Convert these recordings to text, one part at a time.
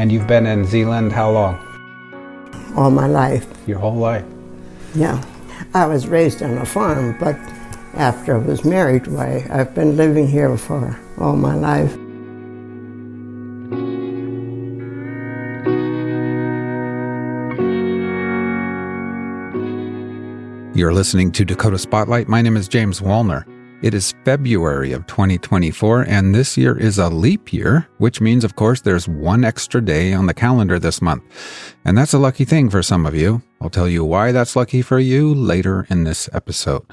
And you've been in Zeeland how long? All my life. Your whole life? Yeah. I was raised on a farm, but after I was married, why, I've been living here for all my life. You're listening to Dakota Spotlight. My name is James Wallner. It is February of 2024, and this year is a leap year, which means, of course, there's one extra day on the calendar this month. And that's a lucky thing for some of you. I'll tell you why that's lucky for you later in this episode.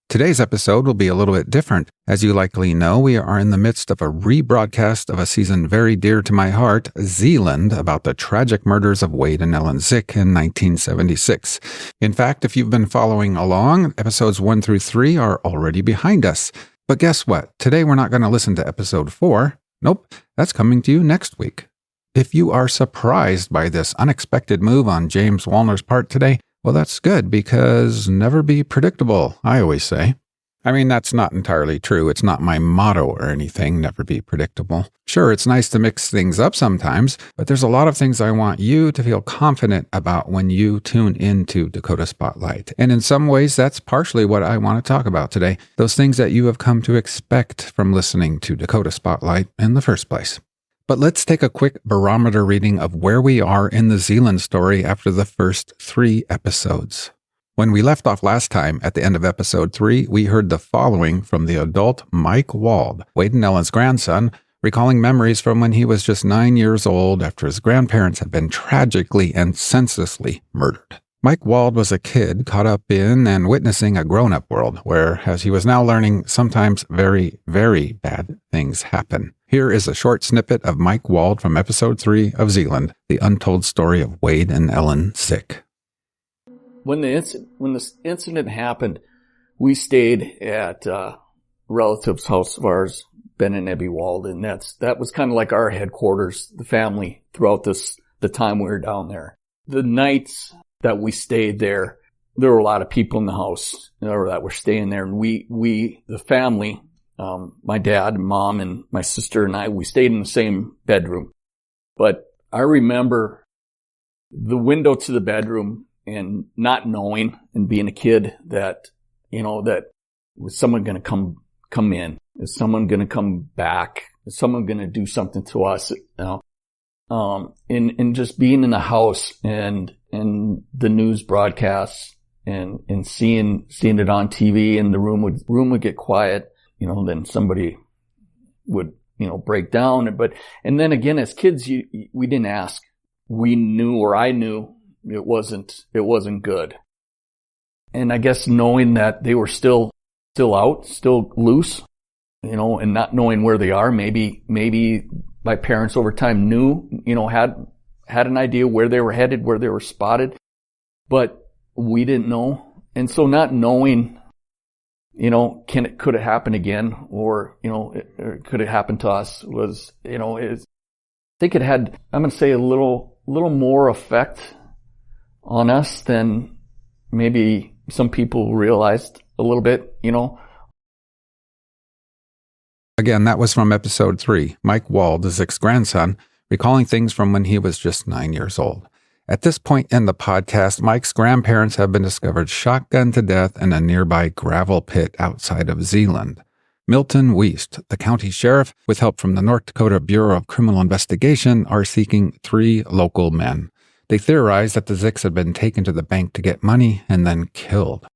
Today's episode will be a little bit different. As you likely know, we are in the midst of a rebroadcast of a season very dear to my heart, Zeeland, about the tragic murders of Wade and Ellen Zick in 1976. In fact, if you've been following along, episodes 1 through 3 are already behind us. But guess what? Today we're not going to listen to episode 4. Nope, that's coming to you next week. If you are surprised by this unexpected move on James Wallner's part today, well, that's good, because never be predictable, I always say. I mean, that's not entirely true. It's not my motto or anything, never be predictable. Sure, it's nice to mix things up sometimes, but there's a lot of things I want you to feel confident about when you tune into Dakota Spotlight. And in some ways, that's partially what I want to talk about today. Those things that you have come to expect from listening to Dakota Spotlight in the first place. But let's take a quick barometer reading of where we are in the Zeeland story after the first 3 episodes. When we left off last time, at the end of episode 3, we heard the following from the adult Mike Wald, Wade and Ellen's grandson, recalling memories from when he was just 9 years old after his grandparents had been tragically and senselessly murdered. Mike Wald was a kid caught up in and witnessing a grown-up world where, as he was now learning, sometimes very, very bad things happen. Here is a short snippet of Mike Wald from episode 3 of Zeeland, the untold story of Wade and Ellen Zick. When this incident happened, we stayed at a relative's house of ours, Ben and Ebby Wald, and that was kind of like our headquarters, the family, throughout the time we were down there. The nights that we stayed there were a lot of people in the house that were staying there, and we the family, my dad, mom, and my sister and I, we stayed in the same bedroom. But I remember the window to the bedroom and not knowing, and being a kid, that, that was someone going to come in? Is someone going to come back? Is someone going to do something to us? And just being in the house and the news broadcasts and seeing it on TV, and the room would get quiet. Then somebody would, break down. And then again, as kids, we didn't ask. We knew, or I knew, it wasn't good. And I guess knowing that they were still out, still loose, and not knowing where they are, maybe my parents over time knew, had an idea where they were headed, where they were spotted, but we didn't know. And so not knowing, could it happen again, or, could it happen to us, was, I think it had, I'm going to say, a little more effect on us than maybe some people realized a little bit, Again, that was from episode 3, Mike Wald, Zick's grandson, recalling things from when he was just 9 years old. At this point in the podcast, Mike's grandparents have been discovered shotgunned to death in a nearby gravel pit outside of Zeeland. Milton Wiest, the county sheriff, with help from the North Dakota Bureau of Criminal Investigation, are seeking 3 local men. They theorized that the Zicks had been taken to the bank to get money and then killed.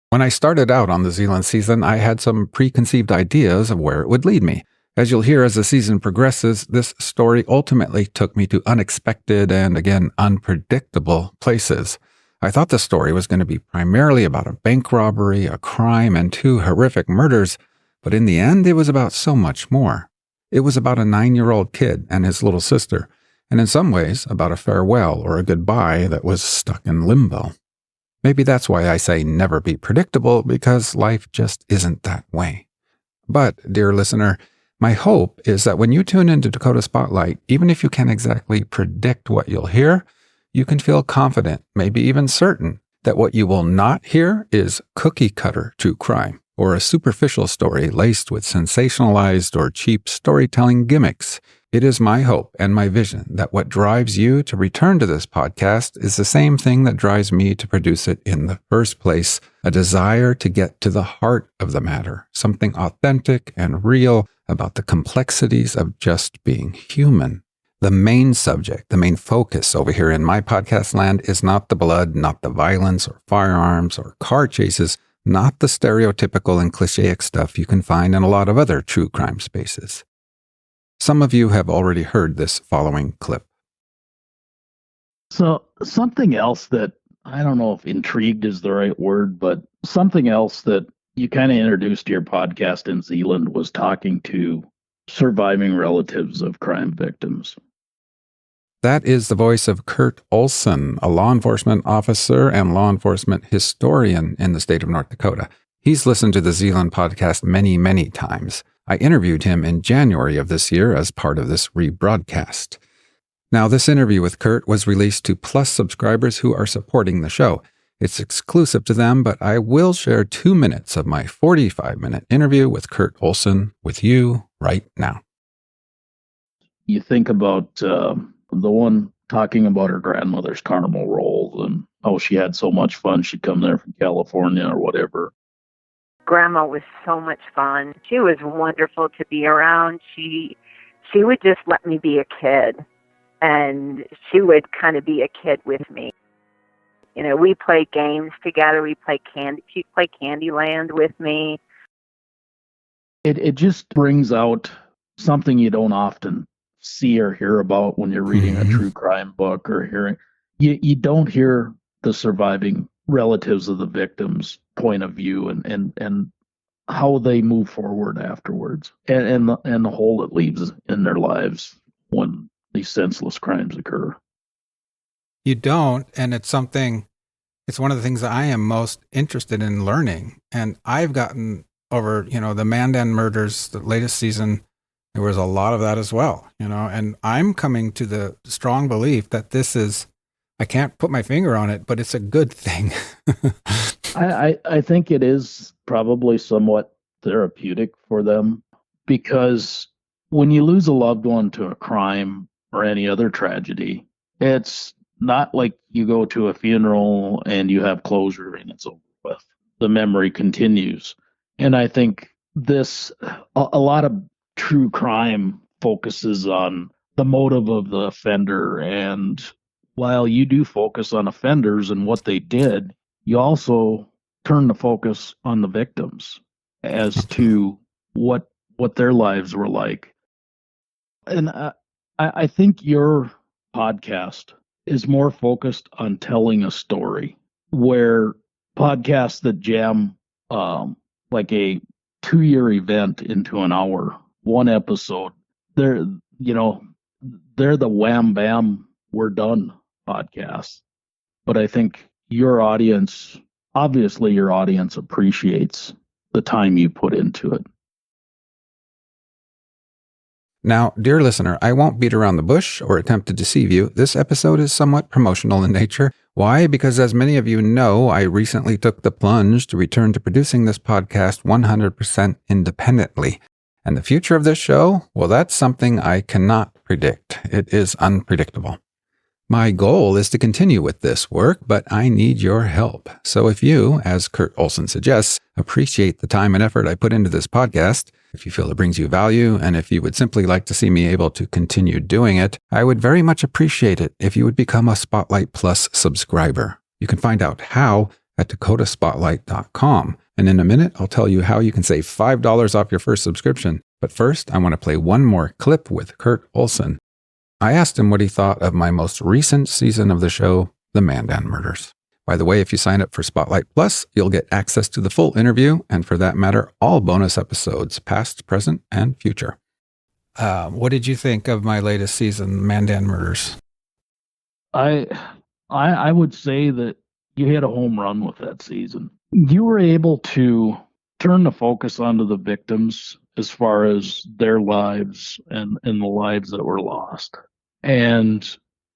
When I started out on the Zeeland season, I had some preconceived ideas of where it would lead me. As you'll hear as the season progresses, this story ultimately took me to unexpected and, again, unpredictable places. I thought the story was going to be primarily about a bank robbery, a crime, and 2 horrific murders, but in the end, it was about so much more. It was about a 9-year-old kid and his little sister, and in some ways, about a farewell or a goodbye that was stuck in limbo. Maybe that's why I say never be predictable, because life just isn't that way. But, dear listener, my hope is that when you tune into Dakota Spotlight, even if you can't exactly predict what you'll hear, you can feel confident, maybe even certain, that what you will not hear is cookie-cutter true crime, or a superficial story laced with sensationalized or cheap storytelling gimmicks. It is my hope and my vision that what drives you to return to this podcast is the same thing that drives me to produce it in the first place, a desire to get to the heart of the matter, something authentic and real about the complexities of just being human. The main subject, the main focus over here in my podcast land is not the blood, not the violence or firearms or car chases, not the stereotypical and clichéic stuff you can find in a lot of other true crime spaces. Some of you have already heard this following clip. So something else that, I don't know if intrigued is the right word, but something else that you kind of introduced to your podcast in Zeeland was talking to surviving relatives of crime victims. That is the voice of Kurt Olson, a law enforcement officer and law enforcement historian in the state of North Dakota. He's listened to the Zeeland podcast many, many times. I interviewed him in January of this year as part of this rebroadcast. Now, this interview with Kurt was released to Plus subscribers who are supporting the show. It's exclusive to them, but I will share 2 minutes of my 45-minute interview with Kurt Olson with you right now. You think about the one talking about her grandmother's carnival rolls and how she had so much fun. She'd come there from California or whatever. Grandma was so much fun. She was wonderful to be around. She would just let me be a kid, and she would kind of be a kid with me. You know, we played games together. She'd play Candyland with me. It just brings out something you don't often see or hear about when you're reading a true crime book or hearing. You don't hear the surviving relatives of the victims' point of view and how they move forward afterwards and the hole it leaves in their lives when these senseless crimes occur. You don't, and it's one of the things that I am most interested in learning. And I've gotten over, the Mandan murders, the latest season, there was a lot of that as well, and I'm coming to the strong belief that this is, I can't put my finger on it, but it's a good thing. I think it is probably somewhat therapeutic for them, because when you lose a loved one to a crime or any other tragedy, it's not like you go to a funeral and you have closure and it's over with. The memory continues. And I think a lot of true crime focuses on the motive of the offender, and while you do focus on offenders and what they did, you also turn the focus on the victims as to what their lives were like. And I think your podcast is more focused on telling a story, where podcasts that jam like a 2-year event into an hour, one episode, they're the wham bam, we're done podcasts. But I think your audience appreciates the time you put into it. Now, dear listener, I won't beat around the bush or attempt to deceive you. This episode is somewhat promotional in nature. Why? Because as many of you know, I recently took the plunge to return to producing this podcast 100% independently. And the future of this show, well, that's something I cannot predict. It is unpredictable. My goal is to continue with this work, but I need your help. So if you, as Kurt Olson suggests, appreciate the time and effort I put into this podcast, if you feel it brings you value, and if you would simply like to see me able to continue doing it, I would very much appreciate it if you would become a Spotlight Plus subscriber. You can find out how at dakotaspotlight.com. And in a minute, I'll tell you how you can save $5 off your first subscription. But first, I want to play one more clip with Kurt Olson. I asked him what he thought of my most recent season of the show, The Mandan Murders. By the way, if you sign up for Spotlight Plus, you'll get access to the full interview, and for that matter, all bonus episodes, past, present, and future. What did you think of my latest season, Mandan Murders? I would say that you hit a home run with that season. You were able to turn the focus onto the victims as far as their lives and the lives that were lost. And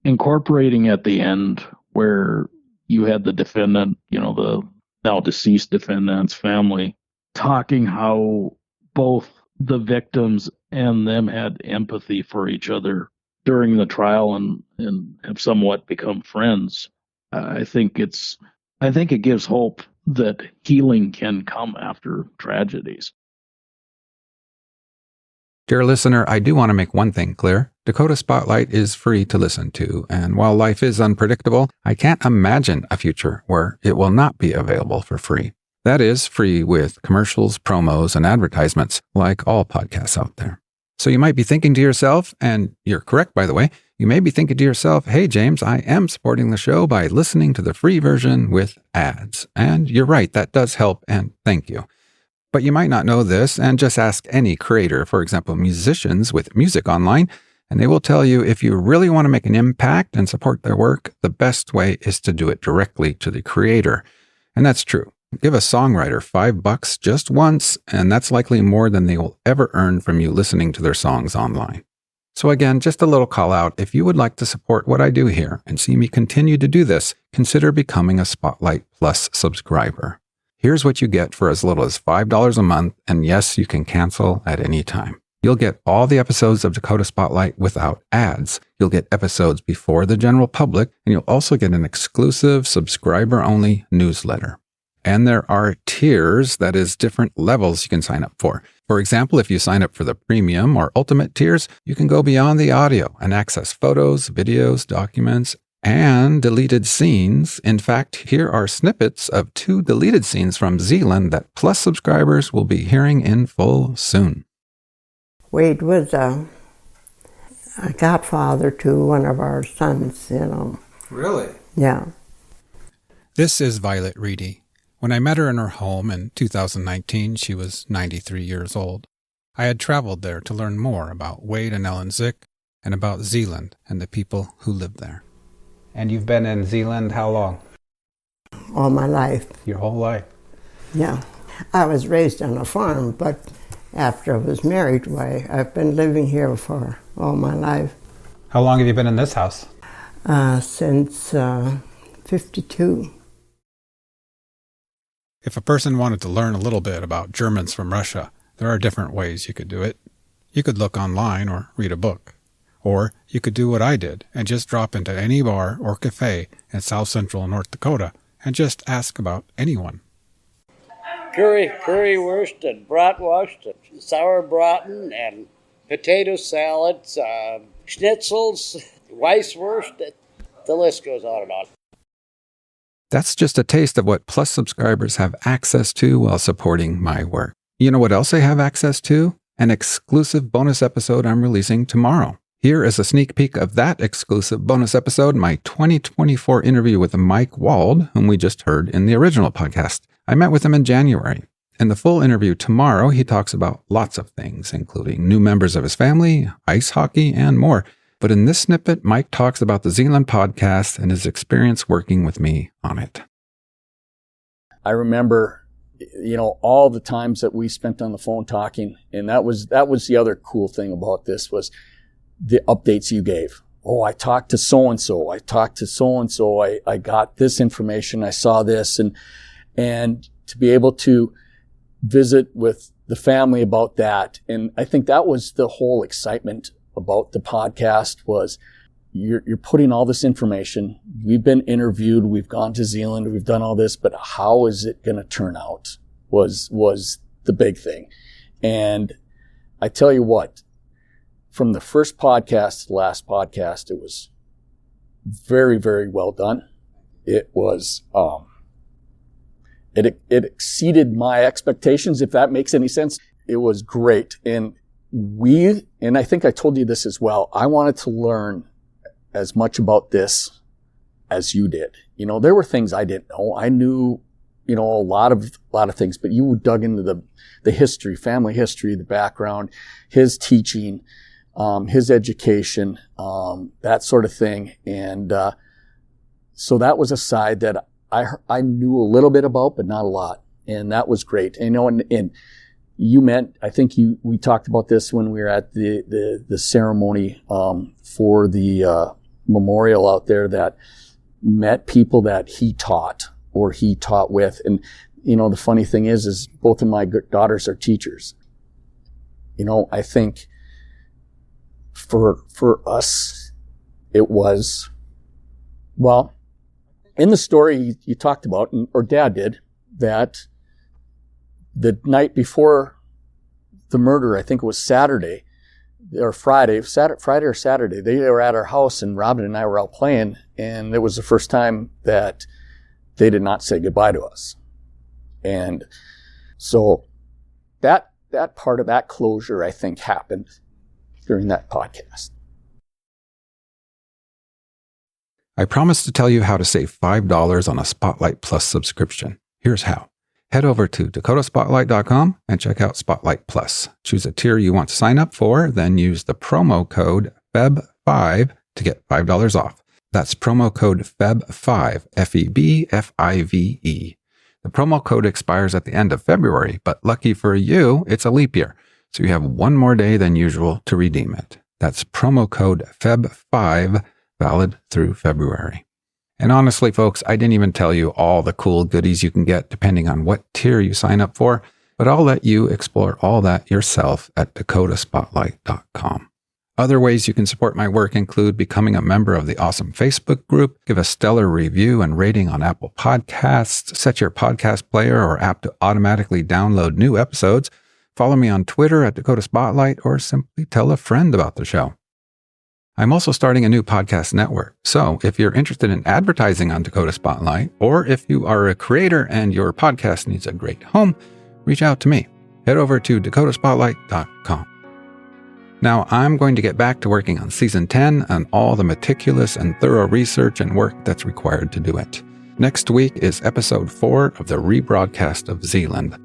incorporating at the end where you had the defendant, the now deceased defendant's family, talking how both the victims and them had empathy for each other during the trial and have somewhat become friends. I think it gives hope that healing can come after tragedies. Dear listener, I do want to make one thing clear. Dakota Spotlight is free to listen to, and while life is unpredictable, I can't imagine a future where it will not be available for free. That is, free with commercials, promos, and advertisements, like all podcasts out there. So you might be thinking to yourself, and you're correct by the way, you may be thinking to yourself, hey James, I am supporting the show by listening to the free version with ads. And you're right, that does help, and thank you. But you might not know this, and just ask any creator, for example, musicians with music online, and they will tell you if you really want to make an impact and support their work, the best way is to do it directly to the creator. And that's true. Give a songwriter $5 just once, and that's likely more than they will ever earn from you listening to their songs online. So again, just a little call out. If you would like to support what I do here and see me continue to do this, consider becoming a Spotlight Plus subscriber. Here's what you get for as little as $5 a month, and yes, you can cancel at any time. You'll get all the episodes of Dakota Spotlight without ads. You'll get episodes before the general public, and you'll also get an exclusive subscriber-only newsletter. And there are tiers, that is, different levels you can sign up for. For example, if you sign up for the premium or ultimate tiers, you can go beyond the audio and access photos, videos, documents, and deleted scenes. In fact, here are snippets of 2 deleted scenes from Zeeland that Plus subscribers will be hearing in full soon. Wade was a godfather to one of our sons, Really? Yeah. This is Violet Reedy. When I met her in her home in 2019, she was 93 years old. I had traveled there to learn more about Wade and Ellen Zick and about Zeeland and the people who live there. And you've been in Zeeland how long? All my life. Your whole life? Yeah. I was raised on a farm, but after I was married, I've been living here for all my life. How long have you been in this house? Since 52. If a person wanted to learn a little bit about Germans from Russia, there are different ways you could do it. You could look online or read a book. Or you could do what I did and just drop into any bar or cafe in South Central North Dakota and just ask about anyone. Currywurst and bratwurst and sauerbraten and potato salads, schnitzels, Weisswurst. The list goes on and on. That's just a taste of what Plus subscribers have access to while supporting my work. You know what else they have access to? An exclusive bonus episode I'm releasing tomorrow. Here is a sneak peek of that exclusive bonus episode, my 2024 interview with Mike Wald, whom we just heard in the original podcast. I met with him in January. In the full interview tomorrow, he talks about lots of things, including new members of his family, ice hockey, and more. But in this snippet, Mike talks about the Zeeland podcast and his experience working with me on it. I remember, all the times that we spent on the phone talking, and that was the other cool thing about this was the updates you gave. Oh, I talked to so-and-so. I got this information. I saw this. And to be able to visit with the family about that. And I think that was the whole excitement about the podcast was you're putting all this information. We've been interviewed. We've gone to Zeeland. We've done all this, but how is it going to turn out was the big thing. And I tell you what, from the first podcast to the last podcast, it was very, very well done. It was, it exceeded my expectations, if that makes any sense. It was great. And I think I told you this as well, I wanted to learn as much about this as you did. There were things I didn't know. I knew, a lot of things, but you dug into the history, family history, the background, his teaching, his education, that sort of thing. And, so that was a side that I knew a little bit about, but not a lot. And that was great. And we talked about this when we were at the ceremony, for the, memorial out there, that met people that he taught with. And, the funny thing is both of my daughters are teachers. I think for us, it was, well, in the story you talked about, or Dad did, that the night before the murder, I think it was Saturday or Friday or Saturday, they were at our house and Robin and I were out playing, and it was the first time that they did not say goodbye to us. And so that part of that closure, I think, happened during that podcast. I promised to tell you how to save $5 on a Spotlight Plus subscription. Here's how. Head over to dakotaspotlight.com and check out Spotlight Plus. Choose a tier you want to sign up for, then use the promo code FEB5 to get $5 off. That's promo code FEB5, F-E-B-F-I-V-E. The promo code expires at the end of February, but lucky for you, it's a leap year, so you have one more day than usual to redeem it. That's promo code FEB5, valid through February. And honestly, folks, I didn't even tell you all the cool goodies you can get depending on what tier you sign up for, but I'll let you explore all that yourself at dakotaspotlight.com. Other ways you can support my work include becoming a member of the awesome Facebook group, give a stellar review and rating on Apple Podcasts, set your podcast player or app to automatically download new episodes, follow me on Twitter at Dakota Spotlight, or simply tell a friend about the show. I'm also starting a new podcast network, so if you're interested in advertising on Dakota Spotlight, or if you are a creator and your podcast needs a great home, reach out to me. Head over to dakotaspotlight.com. Now, I'm going to get back to working on Season 10 and all the meticulous and thorough research and work that's required to do it. Next week is Episode 4 of the rebroadcast of Zeeland.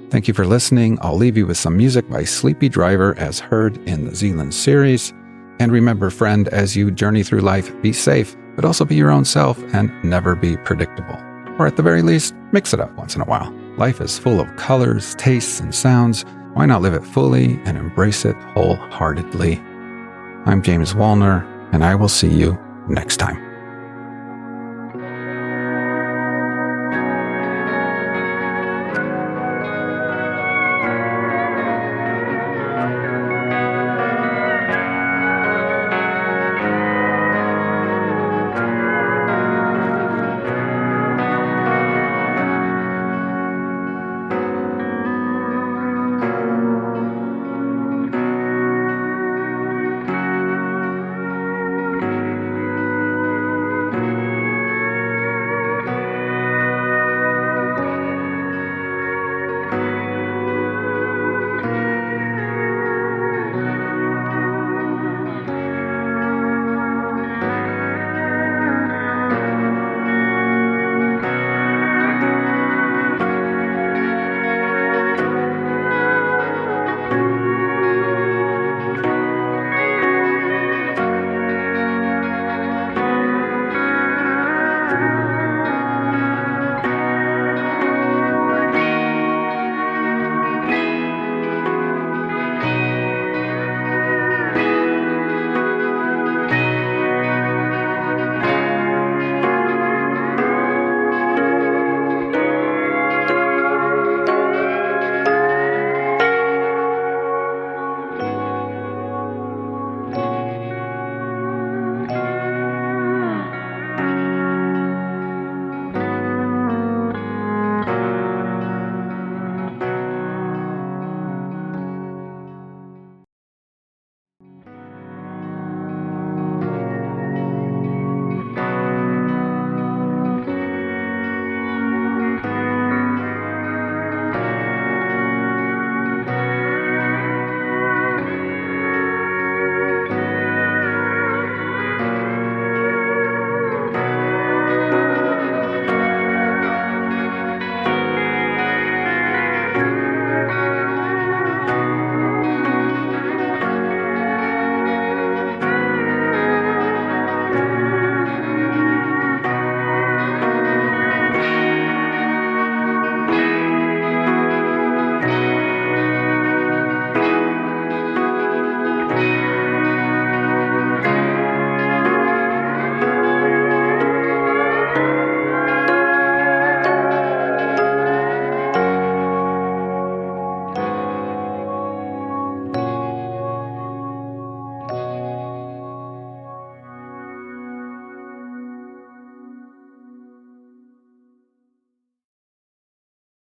Thank you for listening. I'll leave you with some music by Sleepy Driver as heard in the Zeeland series. And remember, friend, as you journey through life, be safe, but also be your own self and never be predictable. Or at the very least, mix it up once in a while. Life is full of colors, tastes, and sounds. Why not live it fully and embrace it wholeheartedly? I'm James Wallner, and I will see you next time.